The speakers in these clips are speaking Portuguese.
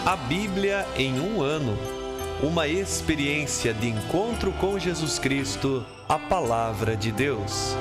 A Bíblia em um ano. Uma experiência de encontro com Jesus Cristo, a Palavra de Deus.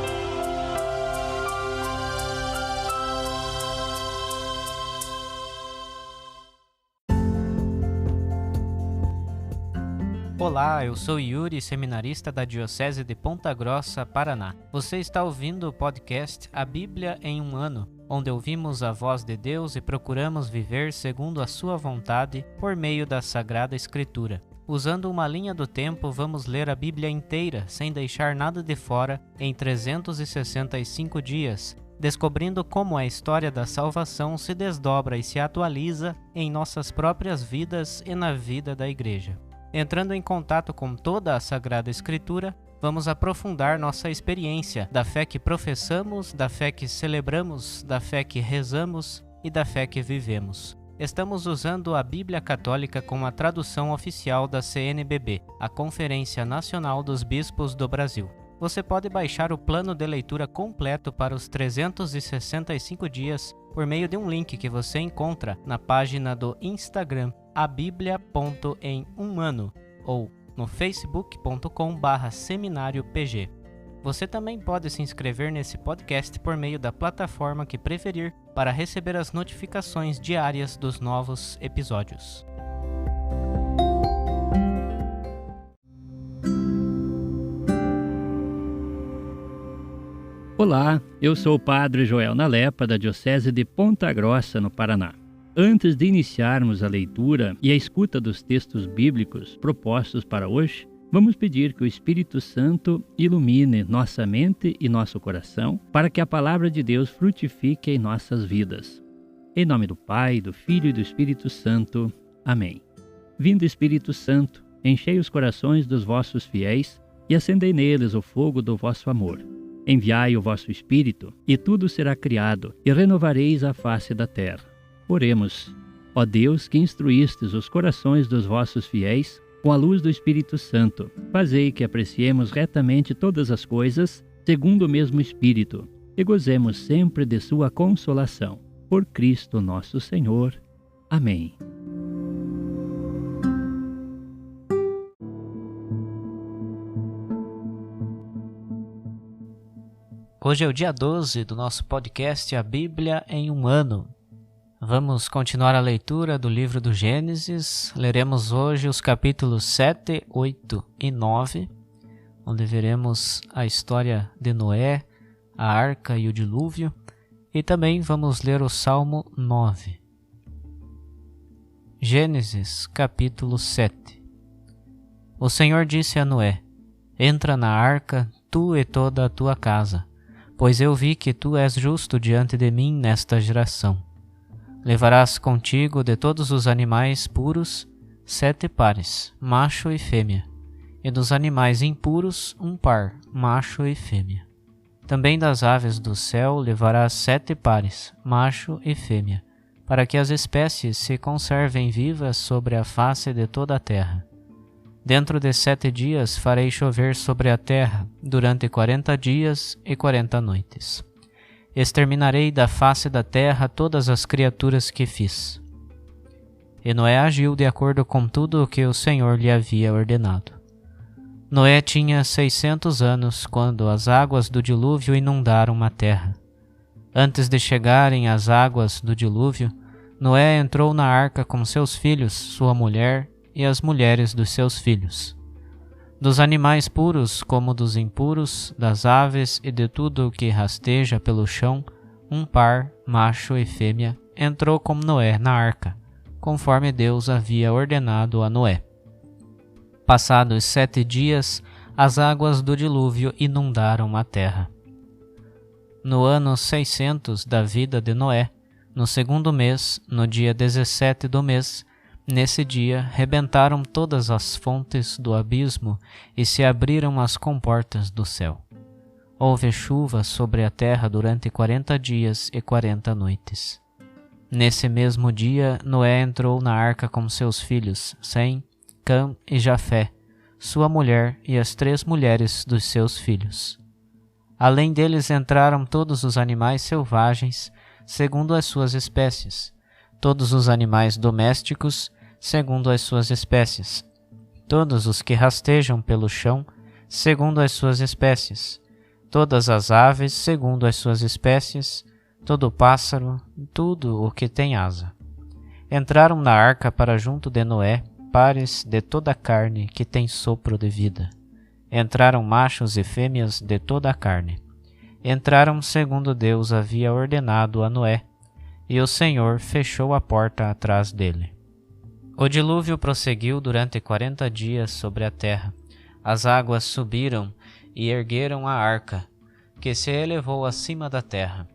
Olá, eu sou Yuri, seminarista da Diocese de Ponta Grossa, Paraná. Você está ouvindo o podcast A Bíblia em um ano, onde ouvimos a voz de Deus e procuramos viver segundo a sua vontade por meio da Sagrada Escritura. Usando uma linha do tempo, vamos ler a Bíblia inteira, sem deixar nada de fora, em 365 dias, descobrindo como a história da salvação se desdobra e se atualiza em nossas próprias vidas e na vida da Igreja. Entrando em contato com toda a Sagrada Escritura, vamos aprofundar nossa experiência da fé que professamos, da fé que celebramos, da fé que rezamos e da fé que vivemos. Estamos usando a Bíblia Católica como a tradução oficial da CNBB, a Conferência Nacional dos Bispos do Brasil. Você pode baixar o plano de leitura completo para os 365 dias por meio de um link que você encontra na página do Instagram abiblia.emumano ou no facebook.com/seminariopg. Você também pode se inscrever nesse podcast por meio da plataforma que preferir para receber as notificações diárias dos novos episódios. Olá, eu sou o Padre Joel Nalepa, da Diocese de Ponta Grossa, no Paraná. Antes de iniciarmos a leitura e a escuta dos textos bíblicos propostos para hoje, vamos pedir que o Espírito Santo ilumine nossa mente e nosso coração para que a palavra de Deus frutifique em nossas vidas. Em nome do Pai, do Filho e do Espírito Santo. Amém. Vindo Espírito Santo, enchei os corações dos vossos fiéis e acendei neles o fogo do vosso amor. Enviai o vosso Espírito, e tudo será criado, e renovareis a face da terra. Oremos. Ó Deus, que instruístes os corações dos vossos fiéis com a luz do Espírito Santo, fazei que apreciemos retamente todas as coisas, segundo o mesmo Espírito, e gozemos sempre de sua consolação. Por Cristo nosso Senhor. Amém. Hoje é o dia 12 do nosso podcast A Bíblia em um ano. Vamos continuar a leitura do livro do Gênesis. Leremos hoje os capítulos 7, 8 e 9, onde veremos a história de Noé, a arca e o dilúvio. E também vamos ler o Salmo 9. Gênesis, capítulo 7. O Senhor disse a Noé: Entra na arca, tu e toda a tua casa, pois eu vi que tu és justo diante de mim nesta geração. Levarás contigo de todos os animais puros 7 pares, macho e fêmea, e dos animais impuros 1 par, macho e fêmea. Também das aves do céu levarás 7 pares, macho e fêmea, para que as espécies se conservem vivas sobre a face de toda a terra. Dentro de 7 dias farei chover sobre a terra, durante 40 dias e 40 noites. Exterminarei da face da terra todas as criaturas que fiz. E Noé agiu de acordo com tudo o que o Senhor lhe havia ordenado. Noé tinha 600 anos quando as águas do dilúvio inundaram a terra. Antes de chegarem as águas do dilúvio, Noé entrou na arca com seus filhos, sua mulher e as mulheres dos seus filhos. Dos animais puros como dos impuros, das aves e de tudo o que rasteja pelo chão, 1 par, macho e fêmea, entrou com Noé na arca, conforme Deus havia ordenado a Noé. Passados 7 dias, as águas do dilúvio inundaram a terra. No ano 600 da vida de Noé, no 2º mês, no dia 17 do mês, nesse dia, rebentaram todas as fontes do abismo e se abriram as comportas do céu. Houve chuva sobre a terra durante 40 dias e 40 noites. Nesse mesmo dia, Noé entrou na arca com seus filhos, Sem, Cã e Jafé, sua mulher e as 3 mulheres dos seus filhos. Além deles entraram todos os animais selvagens, segundo as suas espécies, todos os animais domésticos segundo as suas espécies. Todos os que rastejam pelo chão, segundo as suas espécies. Todas as aves, segundo as suas espécies. Todo pássaro, tudo o que tem asa. Entraram na arca para junto de Noé, pares de toda a carne que tem sopro de vida. Entraram machos e fêmeas de toda a carne. Entraram segundo Deus havia ordenado a Noé, e o Senhor fechou a porta atrás dele. O dilúvio prosseguiu durante 40 dias sobre a terra. As águas subiram e ergueram a arca, que se elevou acima da terra.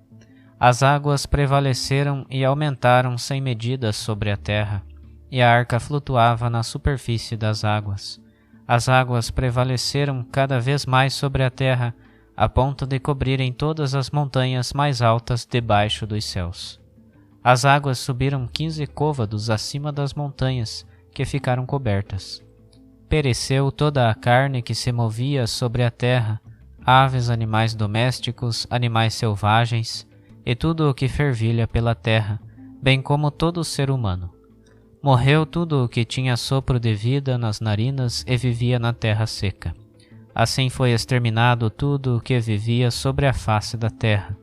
As águas prevaleceram e aumentaram sem medida sobre a terra, e a arca flutuava na superfície das águas. As águas prevaleceram cada vez mais sobre a terra, a ponto de cobrirem todas as montanhas mais altas debaixo dos céus. As águas subiram 15 côvados acima das montanhas, que ficaram cobertas. Pereceu toda a carne que se movia sobre a terra, aves, animais domésticos, animais selvagens, e tudo o que fervilha pela terra, bem como todo ser humano. Morreu tudo o que tinha sopro de vida nas narinas e vivia na terra seca. Assim foi exterminado tudo o que vivia sobre a face da terra: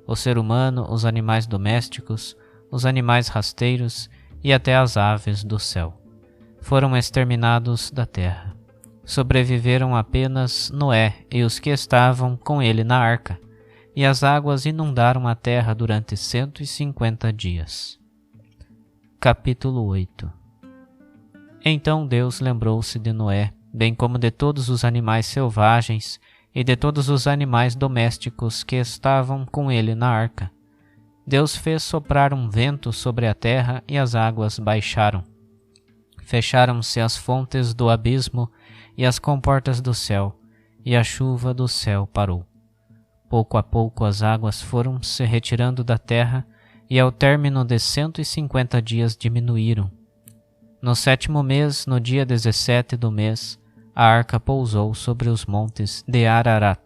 o ser humano, os animais domésticos, os animais rasteiros e até as aves do céu. Foram exterminados da terra. Sobreviveram apenas Noé e os que estavam com ele na arca, e as águas inundaram a terra durante 150 dias. Capítulo 8. Então Deus lembrou-se de Noé, bem como de todos os animais selvagens e de todos os animais domésticos que estavam com ele na arca. Deus fez soprar um vento sobre a terra e as águas baixaram. Fecharam-se as fontes do abismo e as comportas do céu, e a chuva do céu parou. Pouco a pouco as águas foram se retirando da terra, e ao término de 150 dias diminuíram. No 7º mês, no dia 17 do mês, a arca pousou sobre os montes de Ararat.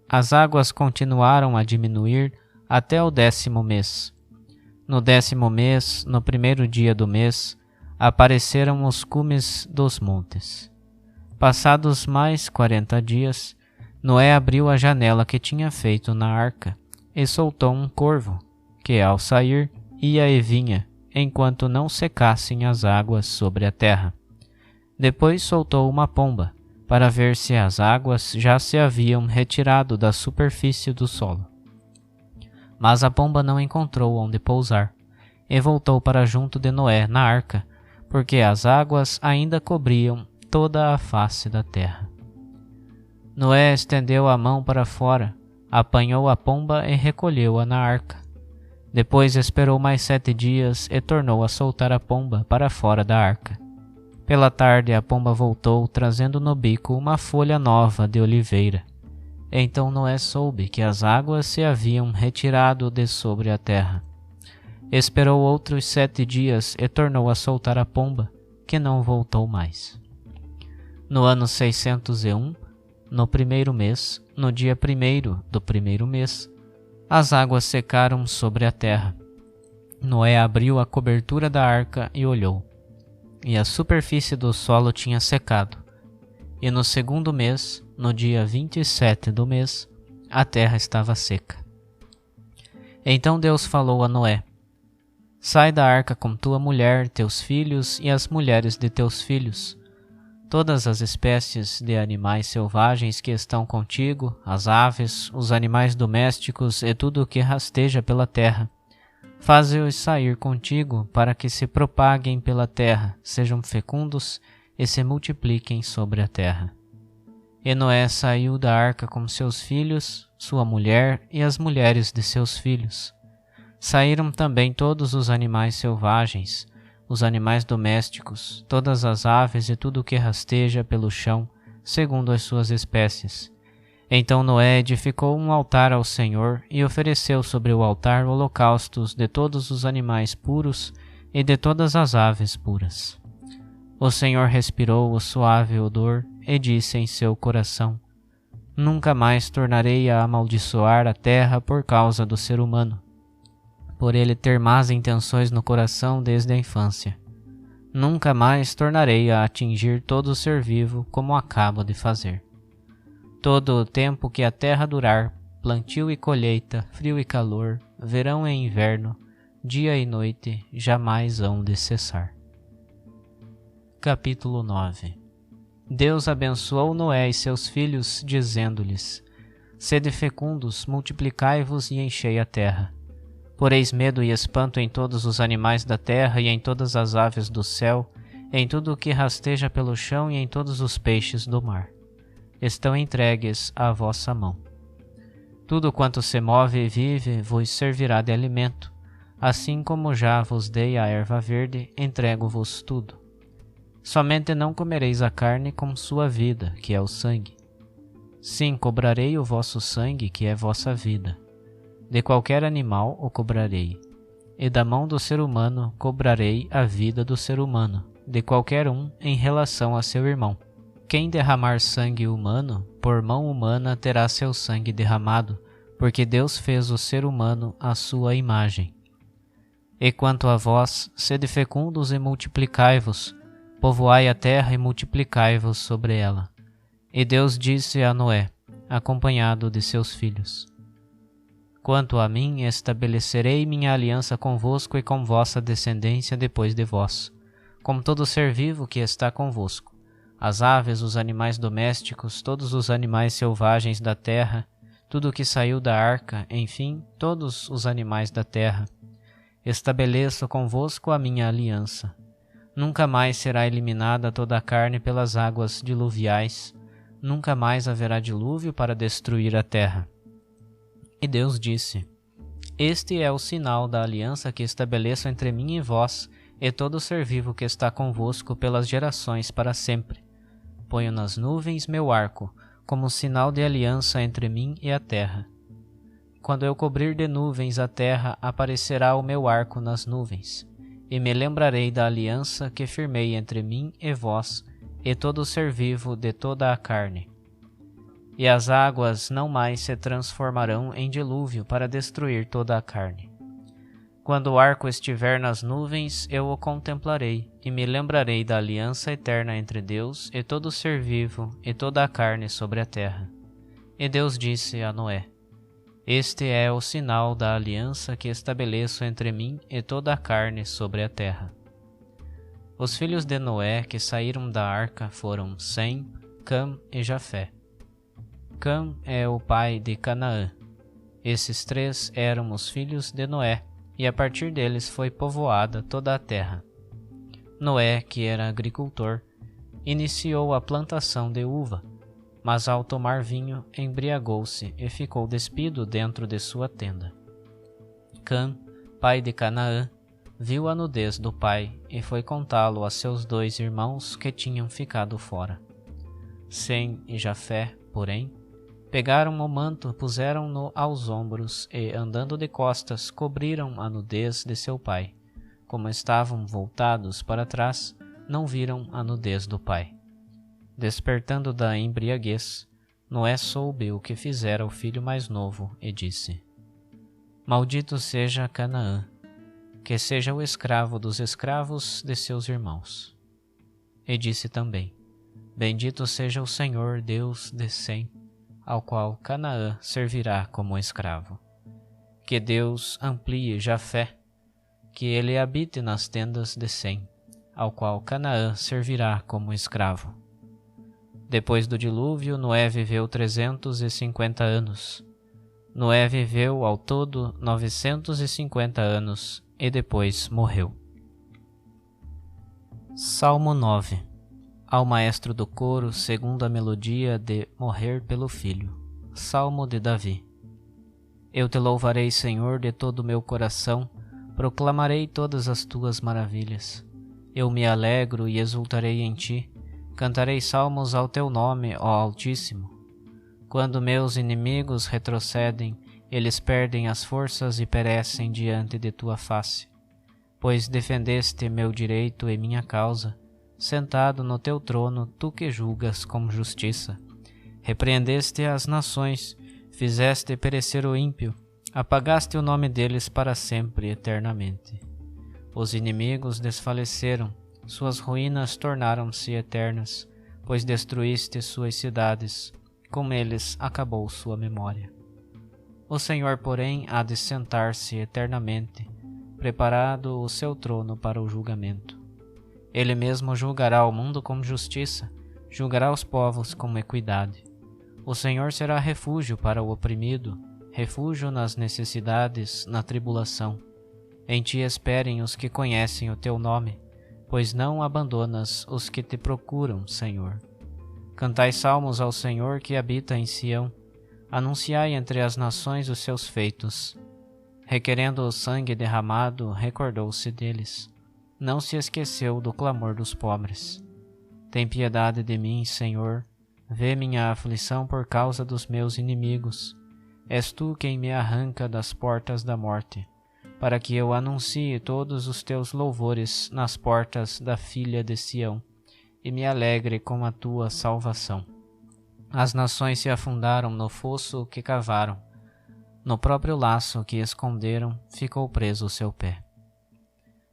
As águas continuaram a diminuir até o 10º mês. No 10º mês, no 1º dia do mês, apareceram os cumes dos montes. Passados mais 40 dias, Noé abriu a janela que tinha feito na arca e soltou um corvo, que ao sair ia e vinha, enquanto não secassem as águas sobre a terra. Depois soltou uma pomba, para ver se as águas já se haviam retirado da superfície do solo. Mas a pomba não encontrou onde pousar, e voltou para junto de Noé na arca, porque as águas ainda cobriam toda a face da terra. Noé estendeu a mão para fora, apanhou a pomba e recolheu-a na arca. Depois esperou mais 7 dias e tornou a soltar a pomba para fora da arca. Pela tarde a pomba voltou, trazendo no bico uma folha nova de oliveira. Então Noé soube que as águas se haviam retirado de sobre a terra. Esperou outros 7 dias e tornou a soltar a pomba, que não voltou mais. No ano 601, no 1º mês, no dia 1º do 1º mês, as águas secaram sobre a terra. Noé abriu a cobertura da arca e olhou, e a superfície do solo tinha secado. E no 2º mês, no dia 27 do mês, a terra estava seca. Então Deus falou a Noé: Sai da arca com tua mulher, teus filhos e as mulheres de teus filhos, todas as espécies de animais selvagens que estão contigo, as aves, os animais domésticos e tudo o que rasteja pela terra. Faze-os sair contigo para que se propaguem pela terra, sejam fecundos e se multipliquem sobre a terra. E Noé saiu da arca com seus filhos, sua mulher e as mulheres de seus filhos. Saíram também todos os animais selvagens, os animais domésticos, todas as aves e tudo o que rasteja pelo chão, segundo as suas espécies. Então Noé edificou um altar ao Senhor e ofereceu sobre o altar holocaustos de todos os animais puros e de todas as aves puras. O Senhor respirou o suave odor e disse em seu coração: Nunca mais tornarei a amaldiçoar a terra por causa do ser humano, por ele ter más intenções no coração desde a infância. Nunca mais tornarei a atingir todo o ser vivo como acabo de fazer. Todo o tempo que a terra durar, plantio e colheita, frio e calor, verão e inverno, dia e noite, jamais hão de cessar. Capítulo 9. Deus abençoou Noé e seus filhos, dizendo-lhes: Sede fecundos, multiplicai-vos e enchei a terra. Poreis medo e espanto em todos os animais da terra e em todas as aves do céu, em tudo o que rasteja pelo chão e em todos os peixes do mar. Estão entregues à vossa mão. Tudo quanto se move e vive vos servirá de alimento. Assim como já vos dei a erva verde, entrego-vos tudo. Somente não comereis a carne com sua vida, que é o sangue. Sim, cobrarei o vosso sangue, que é vossa vida. De qualquer animal o cobrarei. E da mão do ser humano cobrarei a vida do ser humano, de qualquer um em relação a seu irmão. Quem derramar sangue humano, por mão humana terá seu sangue derramado, porque Deus fez o ser humano à sua imagem. E quanto a vós, sede fecundos e multiplicai-vos, povoai a terra e multiplicai-vos sobre ela. E Deus disse a Noé, acompanhado de seus filhos: Quanto a mim, estabelecerei minha aliança convosco e com vossa descendência depois de vós, com todo ser vivo que está convosco, as aves, os animais domésticos, todos os animais selvagens da terra, tudo o que saiu da arca, enfim, todos os animais da terra. Estabeleço convosco a minha aliança. Nunca mais será eliminada toda a carne pelas águas diluviais, nunca mais haverá dilúvio para destruir a terra. E Deus disse: Este é o sinal da aliança que estabeleço entre mim e vós, e todo ser vivo que está convosco pelas gerações para sempre. Ponho nas nuvens meu arco, como sinal de aliança entre mim e a terra. Quando eu cobrir de nuvens a terra, aparecerá o meu arco nas nuvens. E me lembrarei da aliança que firmei entre mim e vós, e todo ser vivo de toda a carne. E as águas não mais se transformarão em dilúvio para destruir toda a carne. Quando o arco estiver nas nuvens, eu o contemplarei, e me lembrarei da aliança eterna entre Deus e todo ser vivo e toda a carne sobre a terra. E Deus disse a Noé: Este é o sinal da aliança que estabeleço entre mim e toda a carne sobre a terra. Os filhos de Noé que saíram da arca foram Sem, Cam e Jafé. Cam é o pai de Canaã. Esses três eram os filhos de Noé, e a partir deles foi povoada toda a terra. Noé, que era agricultor, iniciou a plantação de uva, mas ao tomar vinho, embriagou-se e ficou despido dentro de sua tenda. Cam, pai de Canaã, viu a nudez do pai e foi contá-lo a seus 2 irmãos que tinham ficado fora. Sem e Jafé, porém, pegaram o manto, puseram-no aos ombros e, andando de costas, cobriram a nudez de seu pai. Como estavam voltados para trás, não viram a nudez do pai. Despertando da embriaguez, Noé soube o que fizera o filho mais novo e disse: Maldito seja Canaã, que seja o escravo dos escravos de seus irmãos. E disse também: Bendito seja o Senhor Deus de Sem, ao qual Canaã servirá como escravo. Que Deus amplie Jafé, que ele habite nas tendas de Sem, ao qual Canaã servirá como escravo. Depois do dilúvio, Noé viveu 350 anos. Noé viveu ao todo 950 anos e depois morreu. Salmo 9. Ao maestro do coro, segundo a melodia de Morrer pelo Filho. Salmo de Davi. Eu te louvarei, Senhor, de todo o meu coração, proclamarei todas as tuas maravilhas. Eu me alegro e exultarei em ti, cantarei salmos ao teu nome, ó Altíssimo. Quando meus inimigos retrocedem, eles perdem as forças e perecem diante de tua face. Pois defendeste meu direito e minha causa, sentado no teu trono, tu que julgas com justiça. Repreendeste as nações, fizeste perecer o ímpio, apagaste o nome deles para sempre e eternamente. Os inimigos desfaleceram, Suas ruínas tornaram-se eternas, pois destruíste suas cidades, com eles acabou sua memória. O Senhor, porém, há de sentar-se eternamente, preparado o seu trono para o julgamento. Ele mesmo julgará o mundo com justiça, julgará os povos com equidade. O Senhor será refúgio para o oprimido, refúgio nas necessidades, na tribulação. Em ti esperem os que conhecem o teu nome, pois não abandonas os que te procuram, Senhor. Cantai salmos ao Senhor que habita em Sião, anunciai entre as nações os seus feitos. Requerendo o sangue derramado, recordou-se deles. Não se esqueceu do clamor dos pobres. Tem piedade de mim, Senhor. Vê minha aflição por causa dos meus inimigos. És tu quem me arranca das portas da morte, para que eu anuncie todos os teus louvores nas portas da filha de Sião, e me alegre com a tua salvação. As nações se afundaram no fosso que cavaram, no próprio laço que esconderam ficou preso o seu pé.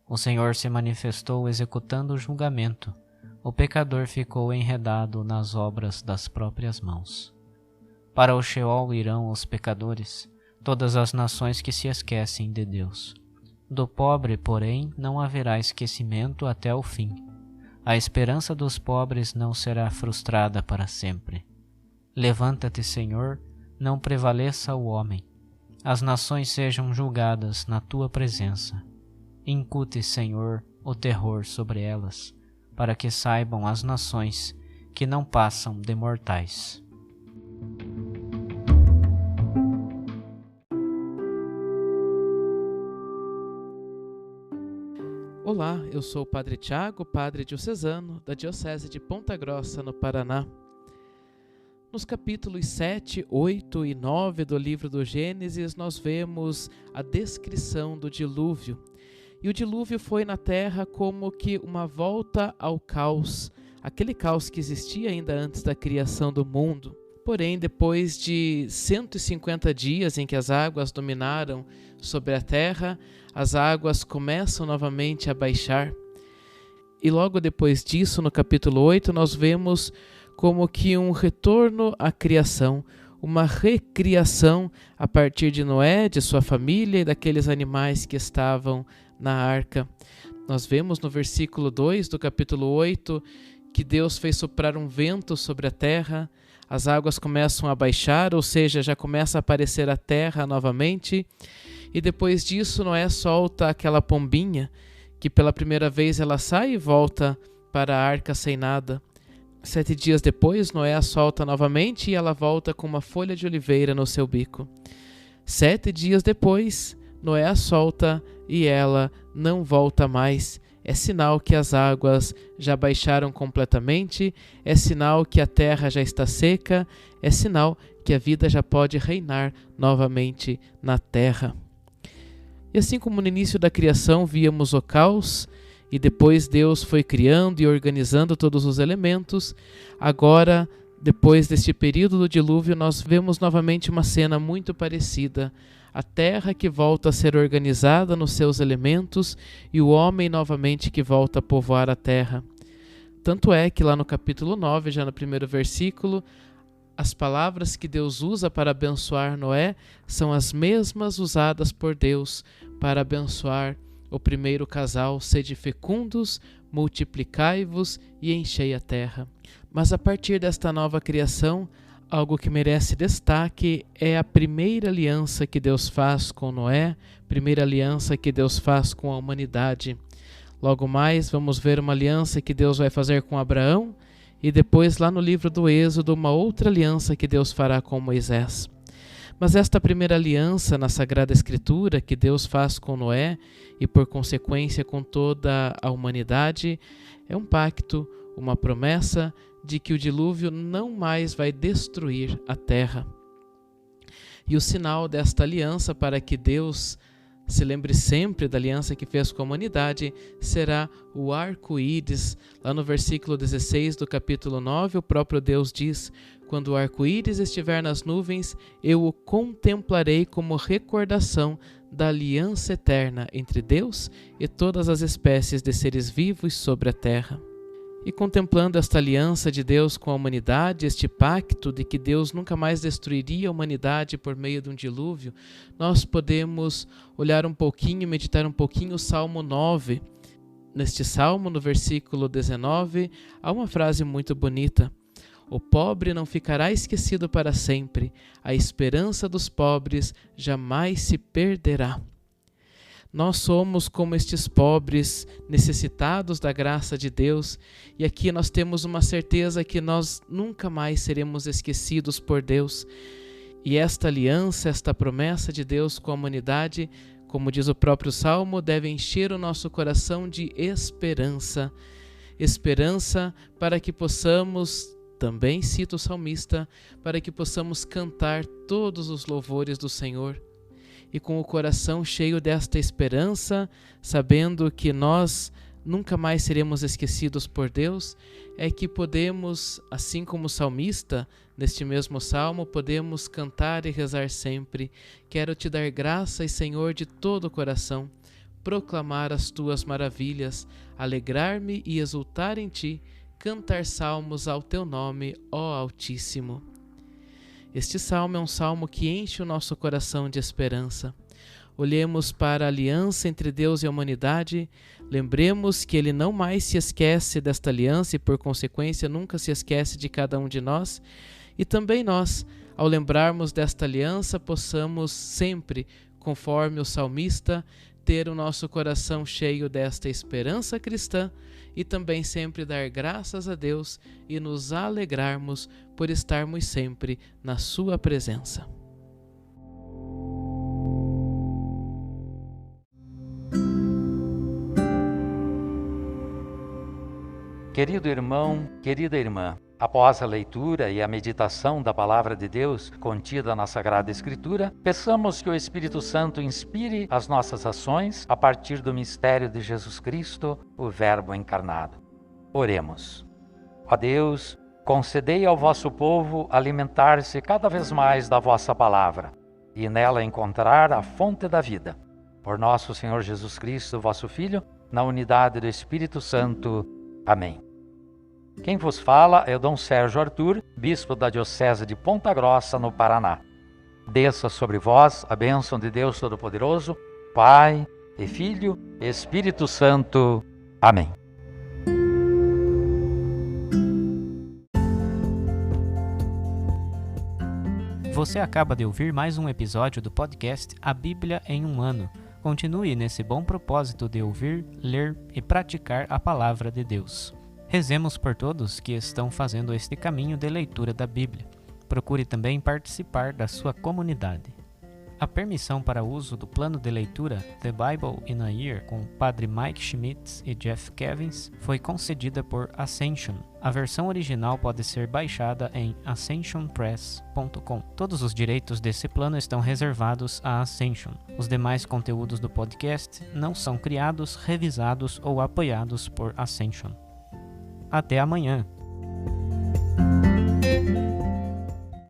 O Senhor se manifestou executando o julgamento, o pecador ficou enredado nas obras das próprias mãos. Para o Sheol irão os pecadores, todas as nações que se esquecem de Deus. Do pobre, porém, não haverá esquecimento até o fim. A esperança dos pobres não será frustrada para sempre. Levanta-te, Senhor, não prevaleça o homem. As nações sejam julgadas na tua presença. Incute, Senhor, o terror sobre elas, para que saibam as nações que não passam de mortais. Olá, eu sou o Padre Tiago, padre diocesano da Diocese de Ponta Grossa, no Paraná. Nos capítulos 7, 8 e 9 do livro do Gênesis, nós vemos a descrição do dilúvio. E o dilúvio foi na terra como que uma volta ao caos, aquele caos que existia ainda antes da criação do mundo. Porém, depois de 150 dias em que as águas dominaram sobre a terra, as águas começam novamente a baixar. E logo depois disso, no capítulo 8, nós vemos como que um retorno à criação, uma recriação a partir de Noé, de sua família e daqueles animais que estavam na arca. Nós vemos no versículo 2 do capítulo 8 que Deus fez soprar um vento sobre a terra, as águas começam a baixar, ou seja, já começa a aparecer a terra novamente, e depois disso Noé solta aquela pombinha, que pela primeira vez ela sai e volta para a arca sem nada. 7 dias depois, Noé a solta novamente e ela volta com uma folha de oliveira no seu bico. 7 dias depois, Noé a solta e ela não volta mais. É sinal que as águas já baixaram completamente, é sinal que a terra já está seca, é sinal que a vida já pode reinar novamente na terra. E assim como no início da criação víamos o caos, e depois Deus foi criando e organizando todos os elementos, agora, depois deste período do dilúvio, nós vemos novamente uma cena muito parecida. A terra que volta a ser organizada nos seus elementos e o homem novamente que volta a povoar a terra. Tanto é que lá no capítulo 9, já no primeiro versículo, as palavras que Deus usa para abençoar Noé são as mesmas usadas por Deus para abençoar o primeiro casal: sede fecundos, multiplicai-vos e enchei a terra. Mas a partir desta nova criação, algo que merece destaque é a primeira aliança que Deus faz com Noé, primeira aliança que Deus faz com a humanidade. Logo mais vamos ver uma aliança que Deus vai fazer com Abraão e depois lá no livro do Êxodo uma outra aliança que Deus fará com Moisés. Mas esta primeira aliança na Sagrada Escritura que Deus faz com Noé e por consequência com toda a humanidade é um pacto, uma promessa de que o dilúvio não mais vai destruir a terra. E o sinal desta aliança para que Deus se lembre sempre da aliança que fez com a humanidade, será o arco-íris. Lá no versículo 16 do capítulo 9, o próprio Deus diz: quando o arco-íris estiver nas nuvens, eu o contemplarei como recordação da aliança eterna entre Deus e todas as espécies de seres vivos sobre a terra. E contemplando esta aliança de Deus com a humanidade, este pacto de que Deus nunca mais destruiria a humanidade por meio de um dilúvio, nós podemos olhar um pouquinho, meditar um pouquinho o Salmo 9. Neste Salmo, no versículo 19, há uma frase muito bonita: o pobre não ficará esquecido para sempre, a esperança dos pobres jamais se perderá. Nós somos como estes pobres, necessitados da graça de Deus, e aqui nós temos uma certeza que nós nunca mais seremos esquecidos por Deus. E esta aliança, esta promessa de Deus com a humanidade, como diz o próprio Salmo, deve encher o nosso coração de esperança. Esperança para que possamos, também cita o salmista, para que possamos cantar todos os louvores do Senhor. E com o coração cheio desta esperança, sabendo que nós nunca mais seremos esquecidos por Deus, é que podemos, assim como o salmista, neste mesmo salmo, podemos cantar e rezar sempre: quero te dar graças, Senhor, de todo o coração, proclamar as tuas maravilhas, alegrar-me e exultar em ti, cantar salmos ao teu nome, ó Altíssimo. Este salmo é um salmo que enche o nosso coração de esperança. Olhemos para a aliança entre Deus e a humanidade, lembremos que Ele não mais se esquece desta aliança e, por consequência, nunca se esquece de cada um de nós. E também nós, ao lembrarmos desta aliança, possamos sempre, conforme o salmista, ter o nosso coração cheio desta esperança cristã e também sempre dar graças a Deus e nos alegrarmos por estarmos sempre na sua presença. Querido irmão, querida irmã, após a leitura e a meditação da Palavra de Deus contida na Sagrada Escritura, peçamos que o Espírito Santo inspire as nossas ações a partir do mistério de Jesus Cristo, o Verbo encarnado. Oremos. Ó Deus, concedei ao vosso povo alimentar-se cada vez mais da vossa Palavra e nela encontrar a fonte da vida. Por nosso Senhor Jesus Cristo, vosso Filho, na unidade do Espírito Santo. Amém. Quem vos fala é o Dom Sérgio Arthur, bispo da Diocese de Ponta Grossa, no Paraná. Desça sobre vós a bênção de Deus Todo-Poderoso, Pai e Filho e Espírito Santo. Amém. Você acaba de ouvir mais um episódio do podcast A Bíblia em um Ano. Continue nesse bom propósito de ouvir, ler e praticar a Palavra de Deus. Rezemos por todos que estão fazendo este caminho de leitura da Bíblia. Procure também participar da sua comunidade. A permissão para uso do plano de leitura The Bible in a Year com o Padre Mike Schmitz e Jeff Kevins foi concedida por Ascension. A versão original pode ser baixada em ascensionpress.com. Todos os direitos desse plano estão reservados à Ascension. Os demais conteúdos do podcast não são criados, revisados ou apoiados por Ascension. Até amanhã!